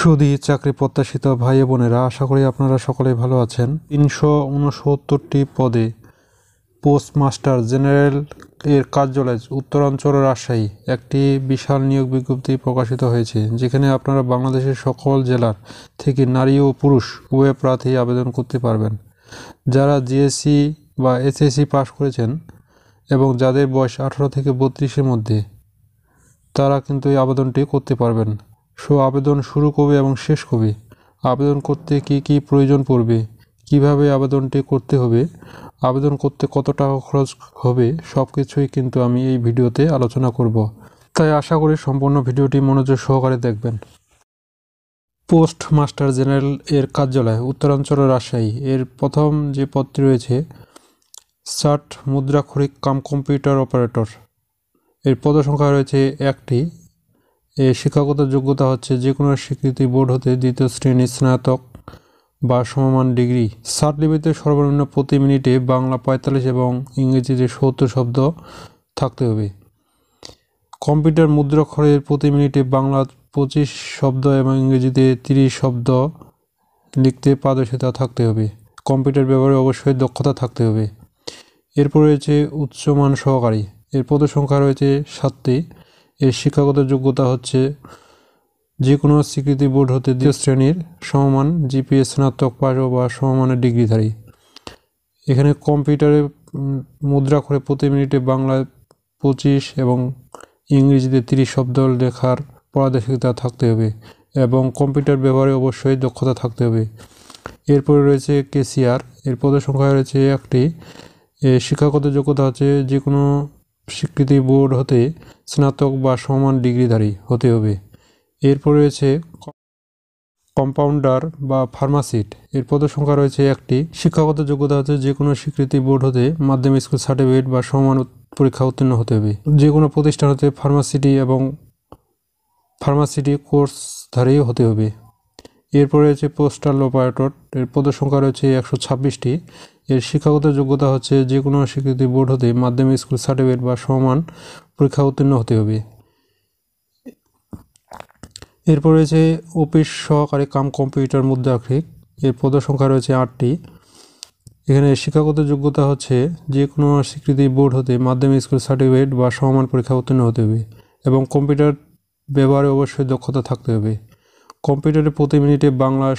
সুধী চাকরি প্রত্যাশিত ভাই বোনেরা, আশা করি আপনারা সকলেই ভালো আছেন। ৩৬৯টি পদে পোস্টমাস্টার জেনারেল এর কার্যালয় উত্তরাঞ্চল রাজশাহী একটি বিশাল নিয়োগ বিজ্ঞপ্তি প্রকাশিত হয়েছে, যেখানে আপনারা বাংলাদেশের সকল জেলার থেকে নারী ও পুরুষ উভয় প্রার্থী আবেদন করতে পারবেন। যারা জিএসসি বা এসএসসি পাস করেছেন এবং যাদের বয়স 18 থেকে 32-এর মধ্যে, তারা কিন্তু এই আবেদনটি করতে পারবেন। আবেদন শুরু কবে এবং শেষ কবে, আবেদন করতে কি কি প্রয়োজন পড়বে, কিভাবে আবেদনটি করতে হবে, আবেদন করতে কত টাকা খরচ হবে, সব কিছুই কিন্তু আমি এই ভিডিওতে আলোচনা করব। তাই আশা করি সম্পূর্ণ ভিডিওটি মনোযোগ সহকারে দেখবেন। পোস্ট মাস্টার জেনারেল এর কার্যালয় উত্তরাঞ্চল রাজশাহী এর প্রথম যে পদটি রয়েছে, ষাট মুদ্রাক্ষরিক কাম কম্পিউটার অপারেটর। এর পদসংখ্যা রয়েছে একটি। এর শিক্ষাগত যোগ্যতা হচ্ছে যে কোনো স্বীকৃতি বোর্ড হতে দ্বিতীয় শ্রেণী স্নাতক বা সমমান ডিগ্রি। সার্টিফিকেটে সর্বনিম্ন প্রতি মিনিটে বাংলা 45 এবং ইংরেজিতে 70 শব্দ থাকতে হবে। কম্পিউটার মুদ্রাক্ষরের প্রতি মিনিটে বাংলা 25 শব্দ এবং ইংরেজিতে 30 শব্দ লিখতে পারদর্শিতা থাকতে হবে। কম্পিউটার ব্যবহারে অবশ্যই দক্ষতা থাকতে হবে। এরপর রয়েছে উচ্চমান সহকারী। এর পদসংখ্যা রয়েছে 7টি। এর শিক্ষাগত যোগ্যতা হচ্ছে যে কোনো স্বীকৃতি বোর্ড হতে দ্বিতীয় শ্রেণীর সমমান জিপিএ স্নাতক পাস বা সমমানের ডিগ্রিধারী। এখানে কম্পিউটারে মুদ্রাক্ষরে প্রতি মিনিটে বাংলায় 25 এবং ইংরেজিতে 30 শব্দ লেখার পারদর্শিতা থাকতে হবে এবং কম্পিউটার ব্যবহারে অবশ্যই দক্ষতা থাকতে হবে। এরপরে রয়েছে কেসিআর। এর পদসংখ্যা রয়েছে একটি। শিক্ষাগত যোগ্যতা হচ্ছে যে কোনো স্বীকৃতি বোর্ড হতে স্নাতক বা সমান ডিগ্রিধারী হতে হবে। এরপর রয়েছে কম্পাউন্ডার বা ফার্মাসিস্ট। এর পদসংখ্যা রয়েছে একটি। শিক্ষাগত যোগ্যতা হচ্ছে যে কোনো স্বীকৃতি বোর্ড হতে মাধ্যমিক স্কুল সার্টিফিকেট বা সমান পরীক্ষা উত্তীর্ণ হতে হবে। যে কোনো প্রতিষ্ঠান হতে ফার্মাসিটি এবং ফার্মাসিটি কোর্সধারী হতে হবে। এরপর রয়েছে পোস্টাল অপারেটর। এর পদসংখ্যা রয়েছে 126টি। এর শিক্ষাগত যোগ্যতা হচ্ছে যে কোনো স্বীকৃতি বোর্ড হতে মাধ্যমিক স্কুল সার্টিফিকেট বা সমান পরীক্ষা উত্তীর্ণ হতে হবে। এরপর রয়েছে অফিস সহকারী কাম কম্পিউটার মুদ্রাক্ষরিক। এর পদসংখ্যা রয়েছে 8টি। এখানে শিক্ষাগত যোগ্যতা হচ্ছে যে কোনো স্বীকৃতি বোর্ড হতে মাধ্যমিক স্কুল সার্টিফিকেট বা সমান পরীক্ষা উত্তীর্ণ হতে হবে এবং কম্পিউটার ব্যবহারে অবশ্যই দক্ষতা থাকতে হবে। কম্পিউটারে প্রতি মিনিটে বাংলা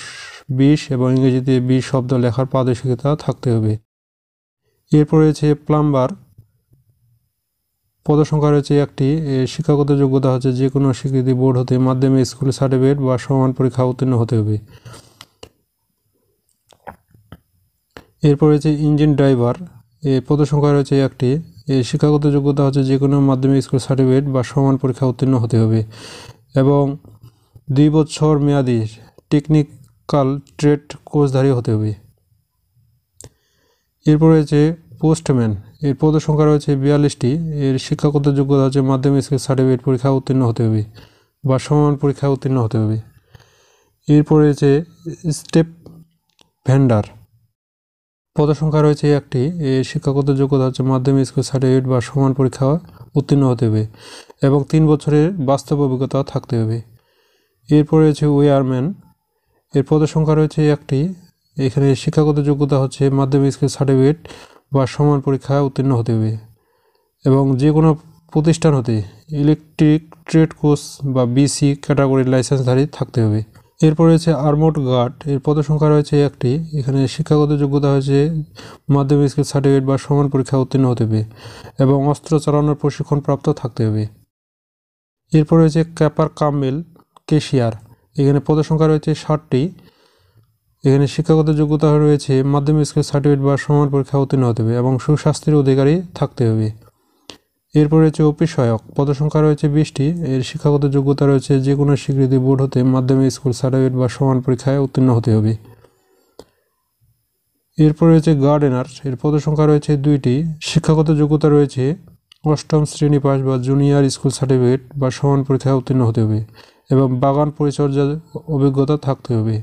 20 এবং ইংরেজিতে 20 শব্দ লেখার পারদর্শিতা থাকতে হবে। এরপর রয়েছে প্লাম্বার। পদসংখ্যা রয়েছে একটি। শিক্ষাগত যোগ্যতা হচ্ছে যে কোনো স্বীকৃতি বোর্ড হতে মাধ্যমিক স্কুল সার্টিফিকেট বা সমান পরীক্ষা উত্তীর্ণ হতে হবে। এরপর রয়েছে ইঞ্জিন ড্রাইভার। এর পদসংখ্যা রয়েছে একটি। শিক্ষাগত যোগ্যতা হচ্ছে যে কোনো মাধ্যমিক স্কুল সার্টিফিকেট বা সমান পরীক্ষা উত্তীর্ণ হতে হবে এবং 2 বছর মেয়াদী টেকনিক্যাল ট্রেড কোর্সধারী হতে হবে। এরপর রয়েছে পোস্টম্যান। এর পদসংখ্যা রয়েছে 42টি। এর শিক্ষাগত যোগ্যতা হচ্ছে মাধ্যমিক স্কুল সার্টিফিকেট পরীক্ষা উত্তীর্ণ হতে হবে বা সমান পরীক্ষা উত্তীর্ণ হতে হবে। এরপর রয়েছে স্টেপ ভেন্ডার। পদসংখ্যা রয়েছে একটি। এর শিক্ষাগত যোগ্যতা হচ্ছে মাধ্যমিক স্কুল সার্টিফিকেট বা সমান পরীক্ষা উত্তীর্ণ হতে হবে এবং 3 বছরের বাস্তব অভিজ্ঞতা থাকতে হবে। এরপর রয়েছে ওয়্যারম্যান। এর পদসংখ্যা রয়েছে একটি। এখানে শিক্ষাগত যোগ্যতা হচ্ছে মাধ্যমিক স্কুল সার্টিফিকেট বা সমান পরীক্ষায় উত্তীর্ণ হতে হবে এবং যে কোনো প্রতিষ্ঠান হতে ইলেকট্রিক ট্রেড কোর্স বা বিসি ক্যাটাগরির লাইসেন্সধারী থাকতে হবে। এরপর রয়েছে আর্মড গার্ড। এর পদসংখ্যা রয়েছে একটি। এখানে শিক্ষাগত যোগ্যতা হচ্ছে মাধ্যমিক স্কুল সার্টিফিকেট বা সমান পরীক্ষা উত্তীর্ণ হতে হবে এবং অস্ত্র চালানোর প্রশিক্ষণ প্রাপ্ত থাকতে হবে। এরপর রয়েছে ক্যাপার কামেল কেশিয়ার। এখানে পদসংখ্যা রয়েছে 60টি। এখানে শিক্ষাগত যোগ্যতা রয়েছে মাধ্যমিক স্কুল সার্টিফিকেট বা সমান পরীক্ষা উত্তীর্ণ হতে হবে এবং সুস্বাস্থ্যের অধিকারী থাকতে হবে। এরপর রয়েছে অফিস সহায়ক। পদসংখ্যা রয়েছে 20টি। এর শিক্ষাগত যোগ্যতা রয়েছে যে কোনো স্বীকৃতি বোর্ড হতে মাধ্যমিক স্কুল সার্টিফিকেট বা সমান পরীক্ষায় উত্তীর্ণ হতে হবে। এরপর রয়েছে গার্ডেনার। এর পদসংখ্যা রয়েছে 2টি। শিক্ষাগত যোগ্যতা রয়েছে 8ম শ্রেণী পাস বা জুনিয়র স্কুল সার্টিফিকেট বা সমান পরীক্ষায় উত্তীর্ণ হতে হবে এবং বাগান পরিচর্যার অভিজ্ঞতা থাকতে হবে।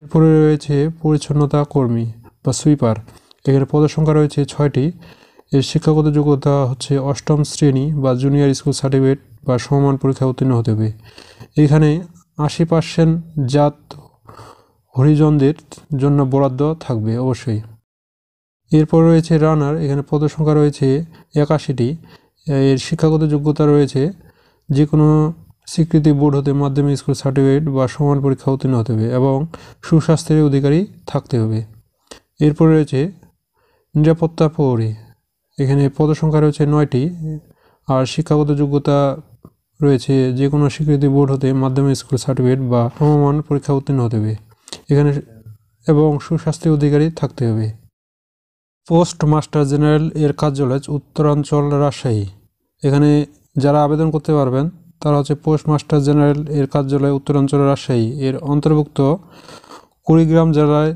এরপরে রয়েছে পরিচ্ছন্নতা কর্মী বা সুইপার। এখানে পদসংখ্যা রয়েছে 6টি। এর শিক্ষাগত যোগ্যতা হচ্ছে 8ম শ্রেণী বা জুনিয়র স্কুল সার্টিফিকেট বা সমমান পরীক্ষা উত্তীর্ণ হতে হবে। এখানে 80% জাত হরিজনদের জন্য বরাদ্দ থাকবে অবশ্যই। এরপর রয়েছে রানার, এখানে পদ সংখ্যা রয়েছে 81টি। এর শিক্ষাগত যোগ্যতা রয়েছে যে কোনো স্বীকৃতি বোর্ড হতে মাধ্যমিক স্কুল সার্টিফিকেট বা সমান পরীক্ষা উত্তীর্ণ হতে হবে এবং সুস্বাস্থ্যের অধিকারী থাকতে হবে। এরপর রয়েছে নিরাপত্তা প্রহরী, এখানে পদ সংখ্যা রয়েছে 9টি আর শিক্ষাগত যোগ্যতা রয়েছে যে কোনো স্বীকৃতি বোর্ড হতে মাধ্যমিক স্কুল সার্টিফিকেট বা সমমান পরীক্ষা উত্তীর্ণ হতে হবে এখানে এবং সুস্বাস্থ্যের অধিকারী থাকতে হবে। পোস্ট মাস্টার জেনারেল এর কার্যালয় উত্তরাঞ্চল রাজশাহী, এখানে যারা আবেদন করতে পারবেন তারা হচ্ছে পোস্ট মাস্টার জেনারেল এর কার্যালয় উত্তরাঞ্চল রাজশাহী এর অন্তর্ভুক্ত কুড়িগ্রাম জেলায়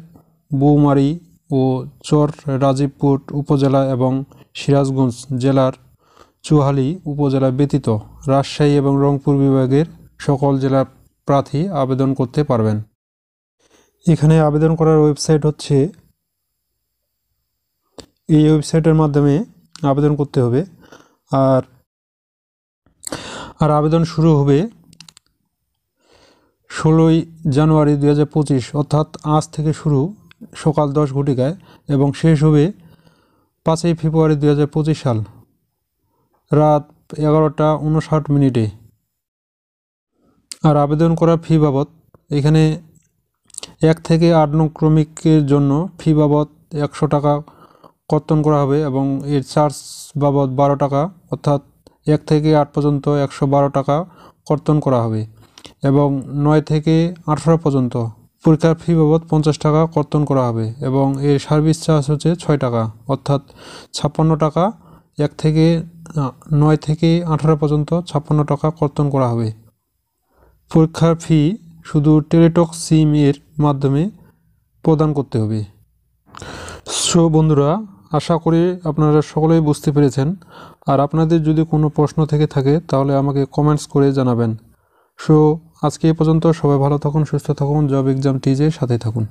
বৌমারী ও চর রাজীবপুর উপজেলা এবং সিরাজগঞ্জ জেলার চুহালি উপজেলা ব্যতীত রাজশাহী এবং রংপুর বিভাগের সকল জেলার প্রার্থী আবেদন করতে পারবেন। এখানে আবেদন করার ওয়েবসাইট হচ্ছে, এই ওয়েবসাইটের মাধ্যমে আবেদন করতে হবে। আর আবেদন শুরু হবে 16ই জানুয়ারি 2025, অর্থাৎ আজ থেকে শুরু সকাল 10 ঘটিকায় এবং শেষ হবে 5ই ফেব্রুয়ারি 2025 সাল রাত 11টা 59 মিনিটে। আর আবেদন করা ফি বাবদ এখানে 1 থেকে 8 নং ক্রমিকের জন্য ফি বাবদ 100 টাকা কর্তন করা হবে এবং এর চার্জ বাবদ 12 টাকা, অর্থাৎ 1 থেকে 8 পর্যন্ত 112 টাকা কর্তন করা হবে এবং 9 থেকে 18 পর্যন্ত পরীক্ষার ফি বাবদ 50 টাকা কর্তন করা হবে এবং এর সার্ভিস চার্জ হচ্ছে 6 টাকা, অর্থাৎ 56 টাকা। 1 থেকে 9 থেকে 18 পর্যন্ত 56 টাকা কর্তন করা হবে। পরীক্ষার ফি শুধু টেলিটক সিম এর মাধ্যমে প্রদান করতে হবে। সো বন্ধুরা, আশা করি আপনারা সকলেই বুঝতে পেরেছেন। আর আপনাদের যদি কোনো প্রশ্ন থেকে থাকে তাহলে আমাকে কমেন্টস করে জানাবেন। সো আজকে এই পর্যন্ত, সবাই ভালো থাকুন, সুস্থ থাকুন, জব এক্সাম টিজের সাথে থাকুন।